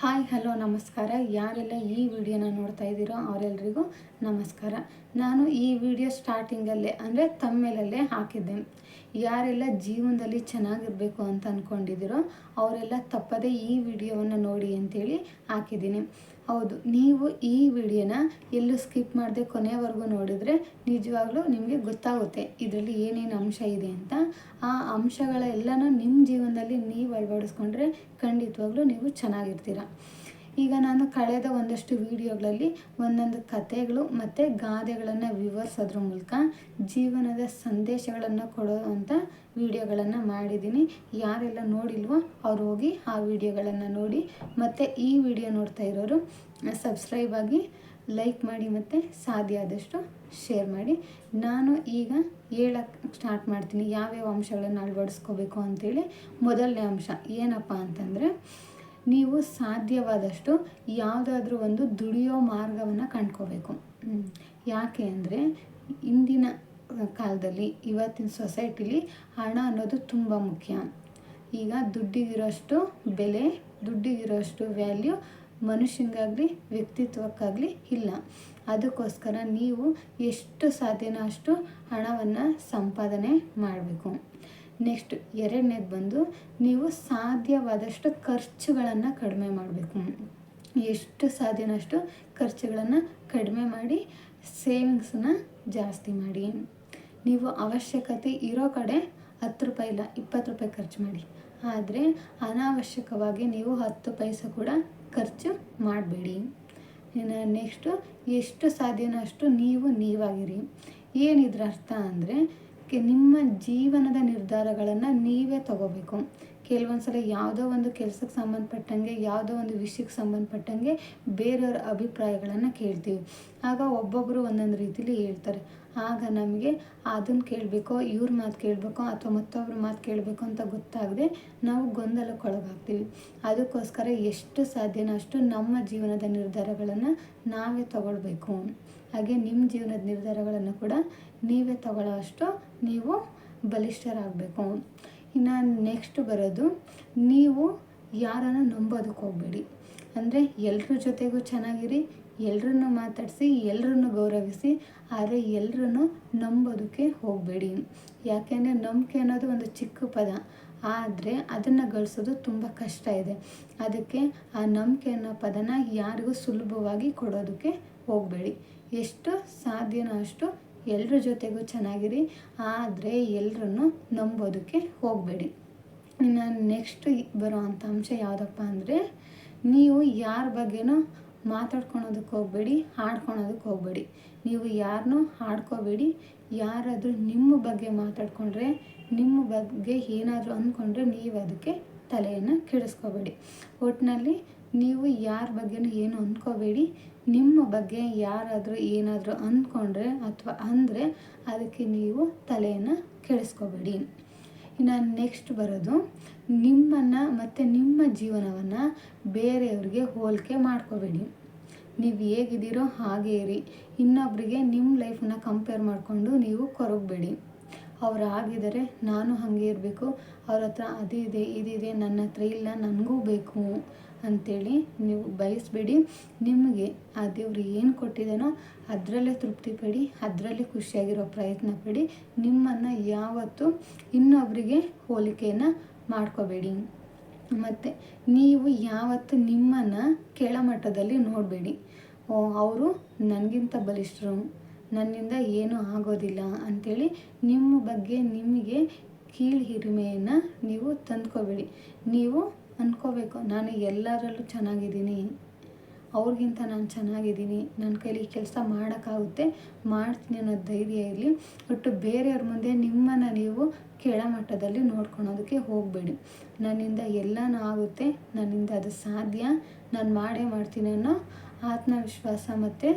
Hi hello ನಮಸ್ಕಾರ. ಯಾರೆಲ್ಲ ಈ ವಿಡಿಯೋನ ನೋಡ್ತಾ ಇದ್ದೀರೋ ಅವರೆಲ್ಲರಿಗೂ ನಮಸ್ಕಾರ. ನಾನು ಈ ವಿಡಿಯೋ ಸ್ಟಾರ್ಟಿಂಗಲ್ಲೇ ಅಂದರೆ ತಮ್ಮೇಲಲ್ಲೇ ಹಾಕಿದ್ದೆ. ಯಾರೆಲ್ಲ ಜೀವನದಲ್ಲಿ ಚೆನ್ನಾಗಿರಬೇಕು ಅಂತ ಅಂದ್ಕೊಂಡಿದ್ದೀರೋ ಅವರೆಲ್ಲ ತಪ್ಪದೇ ಈ ವಿಡಿಯೋವನ್ನು ನೋಡಿ ಅಂತೇಳಿ ಹಾಕಿದ್ದೀನಿ. ಹೌದು, ನೀವು ಈ ವಿಡಿಯೋನ ಎಲ್ಲೂ ಸ್ಕಿಪ್ ಮಾಡದೆ ಕೊನೆವರೆಗೂ ನೋಡಿದರೆ ನಿಜವಾಗ್ಲೂ ನಿಮಗೆ ಗೊತ್ತಾಗುತ್ತೆ ಇದರಲ್ಲಿ ಏನೇನು ಅಂಶ ಇದೆ ಅಂತ. ಆ ಅಂಶಗಳೆಲ್ಲನೂ ನಿಮ್ಮ ಜೀವನದಲ್ಲಿ ನೀವು ಅಳವಡಿಸ್ಕೊಂಡ್ರೆ ಖಂಡಿತವಾಗ್ಲೂ ನೀವು ಚೆನ್ನಾಗಿರ್ತೀರ. ಈಗ ನಾನು ಕಳೆದ ಒಂದಷ್ಟು ವಿಡಿಯೋಗಳಲ್ಲಿ ಒಂದೊಂದು ಕಥೆಗಳು ಮತ್ತು ಗಾದೆಗಳನ್ನು ವಿವರಿಸೋದ್ರ ಮೂಲಕ ಜೀವನದ ಸಂದೇಶಗಳನ್ನು ಕೊಡುವಂಥ ವಿಡಿಯೋಗಳನ್ನು ಮಾಡಿದ್ದೀನಿ. ಯಾರೆಲ್ಲ ನೋಡಿಲ್ವೋ ಅವ್ರು ಹೋಗಿ ಆ ವಿಡಿಯೋಗಳನ್ನು ನೋಡಿ. ಮತ್ತು ಈ ವಿಡಿಯೋ ನೋಡ್ತಾ ಇರೋರು ಸಬ್ಸ್ಕ್ರೈಬ್ ಆಗಿ, ಲೈಕ್ ಮಾಡಿ ಮತ್ತು ಸಾಧ್ಯ ಆದಷ್ಟು ಶೇರ್ ಮಾಡಿ. ನಾನು ಈಗ ಹೇಳಕ್ಕೆ ಸ್ಟಾರ್ಟ್ ಮಾಡ್ತೀನಿ ಯಾವ್ಯಾವ ಅಂಶಗಳನ್ನು ಅಳವಡಿಸ್ಕೋಬೇಕು ಅಂಥೇಳಿ. ಮೊದಲನೇ ಅಂಶ ಏನಪ್ಪ ಅಂತಂದರೆ, ನೀವು ಸಾಧ್ಯವಾದಷ್ಟು ಯಾವುದಾದ್ರೂ ಒಂದು ದುಡಿಯೋ ಮಾರ್ಗವನ್ನು ಕಂಡ್ಕೋಬೇಕು. ಯಾಕೆ ಅಂದರೆ ಇಂದಿನ ಕಾಲದಲ್ಲಿ ಇವತ್ತಿನ ಸೊಸೈಟಿಲಿ ಹಣ ಅನ್ನೋದು ತುಂಬ ಮುಖ್ಯ. ಈಗ ದುಡ್ಡಿಗಿರೋಷ್ಟು ಬೆಲೆ, ದುಡ್ಡಿಗಿರೋಷ್ಟು ವ್ಯಾಲ್ಯೂ ಮನುಷ್ಯನಿಗಾಗಲಿ ವ್ಯಕ್ತಿತ್ವಕ್ಕಾಗಲಿ ಇಲ್ಲ. ಅದಕ್ಕೋಸ್ಕರ ನೀವು ಎಷ್ಟು ಸಾಧ್ಯನೋ ಅಷ್ಟು ಹಣವನ್ನು ಸಂಪಾದನೆ ಮಾಡಬೇಕು. ನೆಕ್ಸ್ಟ್ ಎರಡನೇದು ಬಂದು, ನೀವು ಸಾಧ್ಯವಾದಷ್ಟು ಖರ್ಚುಗಳನ್ನು ಕಡಿಮೆ ಮಾಡಬೇಕು. ಎಷ್ಟು ಸಾಧ್ಯನೋ ಅಷ್ಟು ಖರ್ಚುಗಳನ್ನು ಕಡಿಮೆ ಮಾಡಿ ಸೇವಿಂಗ್ಸನ್ನ ಜಾಸ್ತಿ ಮಾಡಿ. ನೀವು ಅವಶ್ಯಕತೆ ಇರೋ ಕಡೆ 10 ರೂಪಾಯಿ ಇಲ್ಲ 20 ರೂಪಾಯಿ ಖರ್ಚು ಮಾಡಿ. ಆದರೆ ಅನಾವಶ್ಯಕವಾಗಿ ನೀವು 10 ಪೈಸೆ ಕೂಡ ಖರ್ಚು ಮಾಡಬೇಡಿ. ನೆಕ್ಸ್ಟು ಎಷ್ಟು ಸಾಧ್ಯನೋ ಅಷ್ಟು ನೀವಾಗಿರಿ. ಏನಿದ್ರ ಅರ್ಥ ಅಂದರೆ, ನಿಮ್ಮ ಜೀವನದ ನಿರ್ಧಾರಗಳನ್ನು ನೀವೇ ತಗೋಬೇಕು. ಕೆಲವೊಂದು ಸಲ ಯಾವುದೋ ಒಂದು ಕೆಲಸಕ್ಕೆ ಸಂಬಂಧಪಟ್ಟಂಗೆ, ಯಾವುದೋ ಒಂದು ವಿಷಯಕ್ಕೆ ಸಂಬಂಧಪಟ್ಟಂಗೆ ಬೇರೆಯವ್ರ ಅಭಿಪ್ರಾಯಗಳನ್ನು ಕೇಳ್ತೀವಿ. ಆಗ ಒಬ್ಬೊಬ್ಬರು ಒಂದೊಂದು ರೀತಿಲಿ ಹೇಳ್ತಾರೆ. ಆಗ ನಮಗೆ ಅದನ್ನು ಕೇಳಬೇಕೋ, ಇವ್ರ ಮಾತು ಕೇಳಬೇಕೋ ಅಥವಾ ಮತ್ತೊಬ್ಬರ ಮಾತು ಕೇಳಬೇಕು ಅಂತ ಗೊತ್ತಾಗದೆ ನಾವು ಗೊಂದಲಕ್ಕೊಳಗಾಗ್ತೀವಿ. ಅದಕ್ಕೋಸ್ಕರ ಎಷ್ಟು ಸಾಧ್ಯನೋ ಅಷ್ಟು ನಮ್ಮ ಜೀವನದ ನಿರ್ಧಾರಗಳನ್ನು ನಾವೇ ತಗೊಳ್ಬೇಕು. ಹಾಗೆ ನಿಮ್ಮ ಜೀವನದ ನಿರ್ಧಾರಗಳನ್ನು ಕೂಡ ನೀವೇ ತಗೊಳ್ಳೋ ಅಷ್ಟು ನೀವು ಬಲಿಷ್ಠರಾಗಬೇಕು. ಇನ್ನು ನೆಕ್ಸ್ಟ್ ಬರೋದು, ನೀವು ಯಾರನ್ನು ನಂಬೋದಕ್ಕೆ ಹೋಗಬೇಡಿ. ಅಂದರೆ ಎಲ್ಲರ ಜೊತೆಗೂ ಚೆನ್ನಾಗಿರಿ, ಎಲ್ಲರನ್ನು ಮಾತಾಡಿಸಿ, ಎಲ್ಲರನ್ನು ಗೌರವಿಸಿ. ಆದರೆ ಎಲ್ಲರನ್ನು ನಂಬೋದಕ್ಕೆ ಹೋಗಬೇಡಿ. ಯಾಕೆಂದರೆ ನಂಬಿಕೆ ಅನ್ನೋದು ಒಂದು ಚಿಕ್ಕ ಪದ, ಆದರೆ ಅದನ್ನು ಗಳಿಸೋದು ತುಂಬ ಕಷ್ಟ ಇದೆ. ಅದಕ್ಕೆ ಆ ನಂಬಿಕೆ ಅನ್ನೋ ಪದನ ಯಾರಿಗೂ ಸುಲಭವಾಗಿ ಕೊಡೋದಕ್ಕೆ ಹೋಗಬೇಡಿ. ಎಷ್ಟು ಸಾಧ್ಯನೋ ಅಷ್ಟು ಎಲ್ಲರ ಜೊತೆಗೂ ಚೆನ್ನಾಗಿರಿ, ಆದರೆ ಎಲ್ಲರನ್ನು ನಂಬೋದಕ್ಕೆ ಹೋಗಬೇಡಿ. ಇನ್ನು ನೆಕ್ಸ್ಟ್ ಬರೋವಂಥ ಅಂಶ ಯಾವುದಪ್ಪ ಅಂದರೆ, ನೀವು ಯಾರ ಬಗ್ಗೆನೂ ಮಾತಾಡ್ಕೊಳೋದಕ್ಕೆ ಹೋಗಬೇಡಿ, ಹಾಡ್ಕೊಳೋದಕ್ಕೆ ಹೋಗಬೇಡಿ. ನೀವು ಯಾರನ್ನೂ ಹಾಡ್ಕೋಬೇಡಿ. ಯಾರಾದರೂ ನಿಮ್ಮ ಬಗ್ಗೆ ಮಾತಾಡ್ಕೊಂಡ್ರೆ, ನಿಮ್ಮ ಬಗ್ಗೆ ಏನಾದರೂ ಅಂದ್ಕೊಂಡ್ರೆ ನೀವು ಅದಕ್ಕೆ ತಲೆಯನ್ನು ಕೆಡಿಸ್ಕೋಬೇಡಿ. ಒಟ್ಟಿನಲ್ಲಿ ನೀವು ಯಾರ ಬಗ್ಗೆನೂ ಏನು ಅಂದ್ಕೋಬೇಡಿ. ನಿಮ್ಮ ಬಗ್ಗೆ ಯಾರಾದರೂ ಏನಾದರೂ ಅಂದ್ಕೊಂಡ್ರೆ ಅಥವಾ ಅಂದರೆ ಅದಕ್ಕೆ ನೀವು ತಲೆಯನ್ನು ಕೆಡಿಸ್ಕೋಬೇಡಿ. ಇನ್ನು ನೆಕ್ಸ್ಟ್ ಬರೋದು, ನಿಮ್ಮನ್ನು ಮತ್ತು ನಿಮ್ಮ ಜೀವನವನ್ನು ಬೇರೆಯವ್ರಿಗೆ ಹೋಲಿಕೆ ಮಾಡ್ಕೋಬೇಡಿ. ನೀವು ಹೇಗಿದ್ದೀರೋ ಹಾಗೇ ಇರಿ. ಇನ್ನೊಬ್ಬರಿಗೆ ನಿಮ್ಮ ಲೈಫನ್ನು ಕಂಪೇರ್ ಮಾಡಿಕೊಂಡು ನೀವು ಕೊರಗಬೇಡಿ. ಅವ್ರು ಆಗಿದ್ದಾರೆ, ನಾನು ಹಾಗೆ ಇರಬೇಕು, ಅವ್ರ ಹತ್ರ ಅದಿದೆ ಇದಿದೆ, ನನ್ನ ಹತ್ರ ಇಲ್ಲ, ನನಗೂ ಬೇಕು ಅಂಥೇಳಿ ನೀವು ಬಯಸಬೇಡಿ. ನಿಮಗೆ ಆ ದೇವ್ರು ಏನು ಕೊಟ್ಟಿದ್ದಾನೋ ಅದರಲ್ಲೇ ತೃಪ್ತಿ ಪಡಿ, ಅದರಲ್ಲೇ ಖುಷಿಯಾಗಿರೋ ಪ್ರಯತ್ನ ಪಡಿ. ನಿಮ್ಮನ್ನು ಯಾವತ್ತೂ ಇನ್ನೊಬ್ಬರಿಗೆ ಹೋಲಿಕೆಯನ್ನು ಮಾಡ್ಕೋಬೇಡಿ. ಮತ್ತು ನೀವು ಯಾವತ್ತು ನಿಮ್ಮನ್ನು ಕೆಳಮಟ್ಟದಲ್ಲಿ ನೋಡಬೇಡಿ. ಅವರು ನನಗಿಂತ ಬಲಿಷ್ಠರು, ನನ್ನಿಂದ ಏನೂ ಆಗೋದಿಲ್ಲ ಅಂಥೇಳಿ ನಿಮ್ಮ ಬಗ್ಗೆ ನಿಮಗೆ ಕೀಳು ಹಿರಿಮೆಯನ್ನು ನೀವು ತಂದ್ಕೋಬೇಡಿ. ನೀವು ಅಂದ್ಕೋಬೇಕು, ನಾನು ಎಲ್ಲರಲ್ಲೂ ಚೆನ್ನಾಗಿದ್ದೀನಿ, ಅವ್ರಿಗಿಂತ ನಾನು ಚೆನ್ನಾಗಿದ್ದೀನಿ, ನನ್ನ ಕೈಲಿ ಈ ಕೆಲಸ ಮಾಡೋಕ್ಕಾಗುತ್ತೆ, ಮಾಡ್ತೀನಿ ಅನ್ನೋ ಧೈರ್ಯ ಇರಲಿ. ಒಟ್ಟು ಬೇರೆಯವ್ರ ಮುಂದೆ ನಿಮ್ಮನ್ನು ನೀವು ಕೆಳಮಟ್ಟದಲ್ಲಿ ನೋಡ್ಕೊಳೋದಕ್ಕೆ ಹೋಗಬೇಡಿ. ನನ್ನಿಂದ ಎಲ್ಲನೂ ಆಗುತ್ತೆ, ನನ್ನಿಂದ ಅದು ಸಾಧ್ಯ, ನಾನು ಮಾಡೇ ಮಾಡ್ತೀನಿ ಅನ್ನೋ ಆತ್ಮವಿಶ್ವಾಸ ಮತ್ತು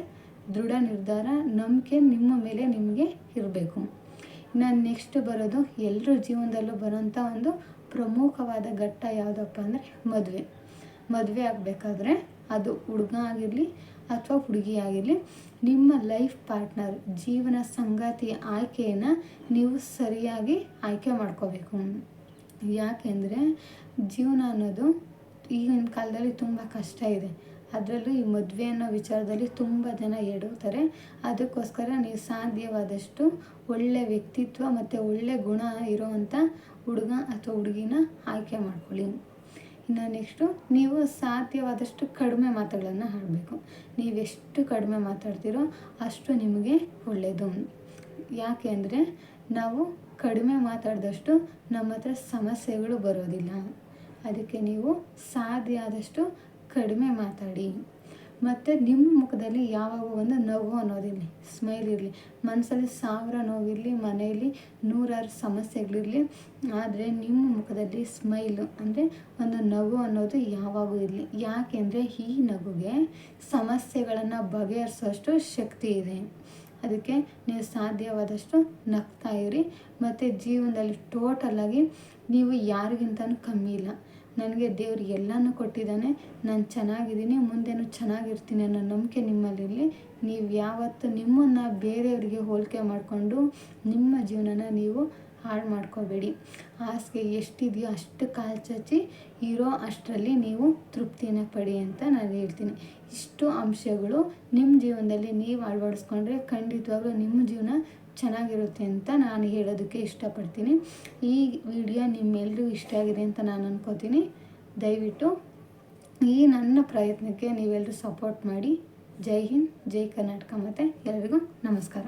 ದೃಢ ನಿರ್ಧಾರ, ನಂಬಿಕೆ ನಿಮ್ಮ ಮೇಲೆ ನಿಮಗೆ ಇರಬೇಕು. ನಾನು ನೆಕ್ಸ್ಟ್ ಬರೋದು, ಎಲ್ಲರ ಜೀವನದಲ್ಲೂ ಬರೋಂಥ ಒಂದು ಪ್ರಮುಖವಾದ ಘಟ್ಟ ಯಾವುದಪ್ಪ ಅಂದರೆ ಮದುವೆ ಆಗಬೇಕಾದ್ರೆ, ಅದು ಹುಡುಗ ಆಗಿರಲಿ ಅಥವಾ ಹುಡುಗಿ ಆಗಿರಲಿ, ನಿಮ್ಮ ಲೈಫ್ ಪಾರ್ಟ್ನರ್, ಜೀವನ ಸಂಗಾತಿಯ ಆಯ್ಕೆಯನ್ನು ನೀವು ಸರಿಯಾಗಿ ಆಯ್ಕೆ ಮಾಡ್ಕೋಬೇಕು. ಯಾಕೆಂದರೆ ಜೀವನ ಅನ್ನೋದು ಈಗಿನ ಕಾಲದಲ್ಲಿ ತುಂಬ ಕಷ್ಟ ಇದೆ. ಅದರಲ್ಲೂ ಈ ಮದುವೆ ಅನ್ನೋ ವಿಚಾರದಲ್ಲಿ ತುಂಬ ಜನ ಎಡುತ್ತಾರೆ. ಅದಕ್ಕೋಸ್ಕರ ನೀವು ಸಾಧ್ಯವಾದಷ್ಟು ಒಳ್ಳೆಯ ವ್ಯಕ್ತಿತ್ವ ಮತ್ತು ಒಳ್ಳೆಯ ಗುಣ ಇರೋವಂಥ ಹುಡುಗ ಅಥವಾ ಹುಡುಗಿನ ಆಯ್ಕೆ ಮಾಡ್ಕೊಳ್ಳಿ. ಇನ್ನು ನೆಕ್ಸ್ಟು, ನೀವು ಸಾಧ್ಯವಾದಷ್ಟು ಕಡಿಮೆ ಮಾತುಗಳನ್ನು ಆಡಬೇಕು. ನೀವೆಷ್ಟು ಕಡಿಮೆ ಮಾತಾಡ್ತೀರೋ ಅಷ್ಟು ನಿಮಗೆ ಒಳ್ಳೆಯದು. ಯಾಕೆ ಅಂದರೆ ನಾವು ಕಡಿಮೆ ಮಾತಾಡಿದಷ್ಟು ನಮ್ಮ ಹತ್ರ ಸಮಸ್ಯೆಗಳು ಬರೋದಿಲ್ಲ. ಅದಕ್ಕೆ ನೀವು ಸಾಧ್ಯ ಆದಷ್ಟು ಕಡಿಮೆ ಮಾತಾಡಿ. ಮತ್ತು ನಿಮ್ಮ ಮುಖದಲ್ಲಿ ಯಾವಾಗ ಒಂದು ನಗು ಅನ್ನೋದಿರಲಿ, ಸ್ಮೈಲ್ ಇರಲಿ. ಮನಸ್ಸಲ್ಲಿ 1000 ನೋವಿರಲಿ, ಮನೆಯಲ್ಲಿ 100 ಸಮಸ್ಯೆಗಳಿರಲಿ, ಆದರೆ ನಿಮ್ಮ ಮುಖದಲ್ಲಿ ಸ್ಮೈಲು ಅಂದರೆ ಒಂದು ನಗು ಅನ್ನೋದು ಯಾವಾಗೂ ಇರಲಿ. ಯಾಕೆಂದರೆ ಈ ನಗುಗೆ ಸಮಸ್ಯೆಗಳನ್ನು ಬಗೆಹರಿಸೋಷ್ಟು ಶಕ್ತಿ ಇದೆ. ಅದಕ್ಕೆ ನೀವು ಸಾಧ್ಯವಾದಷ್ಟು ನಗ್ತಾ ಇರಿ. ಮತ್ತು ಜೀವನದಲ್ಲಿ ಟೋಟಲಾಗಿ ನೀವು ಯಾರಿಗಿಂತನೂ ಕಮ್ಮಿ ಇಲ್ಲ. ನನಗೆ ದೇವರು ಎಲ್ಲನೂ ಕೊಟ್ಟಿದ್ದಾನೆ, ನಾನು ಚೆನ್ನಾಗಿದ್ದೀನಿ, ಮುಂದೆನೂ ಚೆನ್ನಾಗಿರ್ತೀನಿ ಅನ್ನೋ ನಂಬಿಕೆ ನಿಮ್ಮಲ್ಲಿರಲಿ. ನೀವು ಯಾವತ್ತೂ ನಿಮ್ಮನ್ನು ಬೇರೆಯವರಿಗೆ ಹೋಲಿಕೆ ಮಾಡಿಕೊಂಡು ನಿಮ್ಮ ಜೀವನನ ನೀವು ಹಾಳು ಮಾಡ್ಕೋಬೇಡಿ. ಹಾಸಿಗೆ ಎಷ್ಟಿದೆಯೋ ಅಷ್ಟು ಕಾಲು ಚಾಚಿ ಇರೋ ಅಷ್ಟರಲ್ಲಿ ನೀವು ತೃಪ್ತಿನ ಪಡಿ ಅಂತ ನಾನು ಹೇಳ್ತೀನಿ. ಇಷ್ಟು ಅಂಶಗಳು ನಿಮ್ಮ ಜೀವನದಲ್ಲಿ ನೀವು ಅಳವಡಿಸ್ಕೊಂಡ್ರೆ ಖಂಡಿತವಾಗ್ಲೂ ನಿಮ್ಮ ಜೀವನ ಚೆನ್ನಾಗಿರುತ್ತೆ ಅಂತ ನಾನು ಹೇಳೋದಕ್ಕೆ ಇಷ್ಟಪಡ್ತೀನಿ. ಈ ವಿಡಿಯೋ ನಿಮ್ಮೆಲ್ಲರಿಗೂ ಇಷ್ಟ ಆಗಿದೆ ಅಂತ ನಾನು ಅನ್ಕೋತೀನಿ. ದಯವಿಟ್ಟು ಈ ನನ್ನ ಪ್ರಯತ್ನಕ್ಕೆ ನೀವೆಲ್ಲರೂ ಸಪೋರ್ಟ್ ಮಾಡಿ. ಜೈ ಹಿಂದ್, ಜೈ ಕರ್ನಾಟಕ, ಮತ್ತು ಎಲ್ಲರಿಗೂ ನಮಸ್ಕಾರ.